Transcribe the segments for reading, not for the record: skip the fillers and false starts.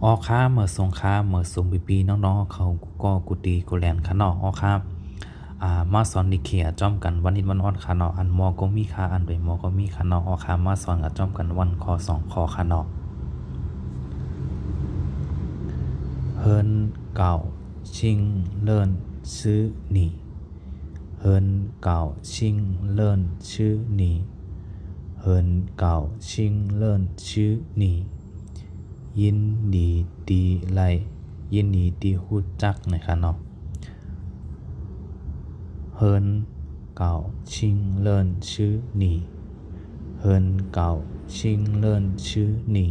ออค้าเมื่อสงค้าเมื่อสงปีน้องๆเขาก็กุตีกุแลนค่ะเนาะออค้ามาสอนดิเขียจอมกันวันนี้วันอ่อนค่ะเนาะอันมอก็มีค่ะอันโดยมอก็มีค่ะเนาะออค้ามาสอนกับจอมกันวันคอ2คอค่ะเนาะเฮินเก่าชิงเลินซื้อหนีเฮินเก่าชิงเลินชื่อหนีเฮินเก่าชิงเลินชื่อหนียินดีตีไลยินดีตีฮู้จักนะคะเนาะเฮินเก่าชิงเลินชื่อหนีเฮินเก่าชิงเลินชื่อหนี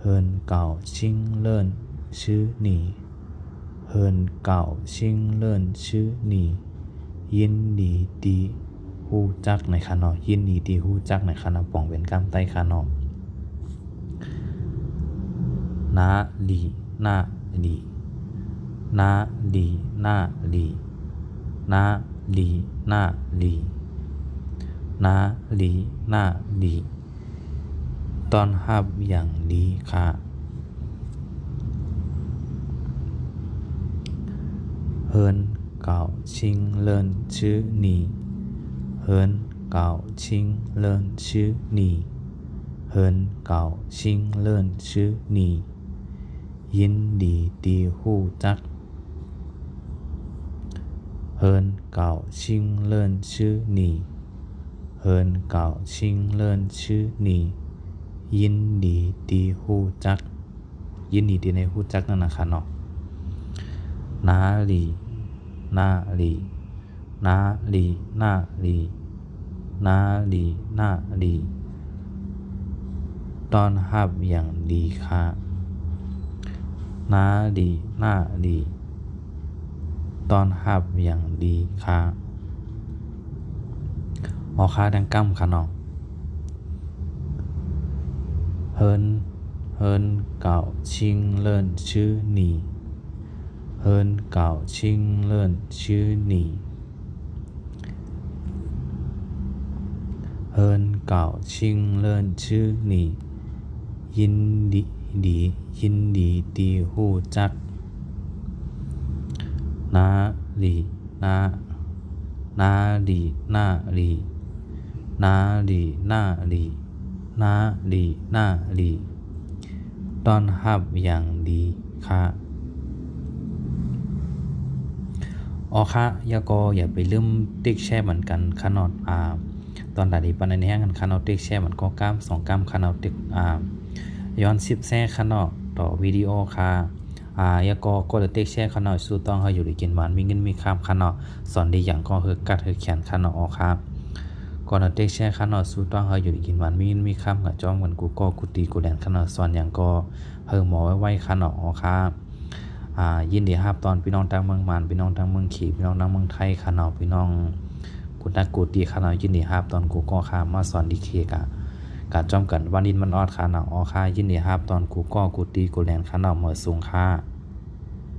เฮินเก่าชิงเลินชื่อหนีเฮินเก่าชิงเลินชื่อหนียินดีตีฮู้จักนะคะเนาะยินดีตีฮู้จักนะคะเนาะป่องเป็นกำไต้ค่ะเนาะนาลีนาลีนาลีนาลีนาลีนาลีนาลีนาลีตอนฮับอย่างดีค่ะเฮินเก่าชิงเลินชื่อหนีเฮินเก่าชิงเลินชื่อหนีเฮินเก่าชิงเลินชื่อหนียินดีตีฮู้จักเฮินเก่าชิงเลินชื่อหนีเฮินเก่าชิงเลินชื่อหนียินดีตีฮู้จักยินดีตีในฮู้จักนั่นนะคะเนาะนาลีนาลีนาลีนาลีนาลีนาลีตอนฮับอย่างดีค่ะนาลีนาลีตอนฮับอย่างดีค่ะออค้าดังกั้มค่ะเนาะเฮินเก่าชิงเลินชื่อหนีเฮินเก่าชิงเลินชื่อหนีเฮินเก่าชิงเลินชื่อหนียินดียินดีตีฮู้จักนาลีนาลีนาลีนาลีนาลีนาลีนาลีตอนฮับอย่างดีค่ะอ๋อค่ะยาก็อย่าไปลืมติ๊กแช่เหมือนกันค่ะเนาะตอนดาดีปันในแห้งกันค่ะเนาะติ๊กแช่เหมือนก็กล้าม2กล้ามค่ะเนาะติ๊กย้อน10แช่ค่ะเนาะต่อวิดีโอค่ะยาก็จะติ๊กแช่ค่ะเนาะสู้ต้องเฮาอยู่ได้กินหวานมีเงินมีคำค่ะเนาะสอนดีอย่างก็เฮอกัดเฮอแขนค่ะเนาะอ๋อค่ะก่อนเด็กแช่ค่ะเนาะสู้ต้องเฮาอยู่ได้กินหวานมีเงินมีคำกับจ้อมกันกูก็กูตีกูแดนค่ะเนาะสอนอย่างก็เฮอหมอไว้ค่ะเนาะอ๋อค่ะยินดีครับตอนพี่น้องทางเมืองมานพี่น้องทางเมืองขีพี่น้องทางเมืองไทยค่ะเนาะพี่น้องกุตากูตีค่ะเนาะยินดีครับตอนกูก็ค่ะมาสอนดีเคกะจอมกันวันนี้มันออดค่ะเนาะอ๋อค่ะยินดีครับตอนกูก็กูตีกูแลนค่ะเนาะเมื่อสูงค่ะ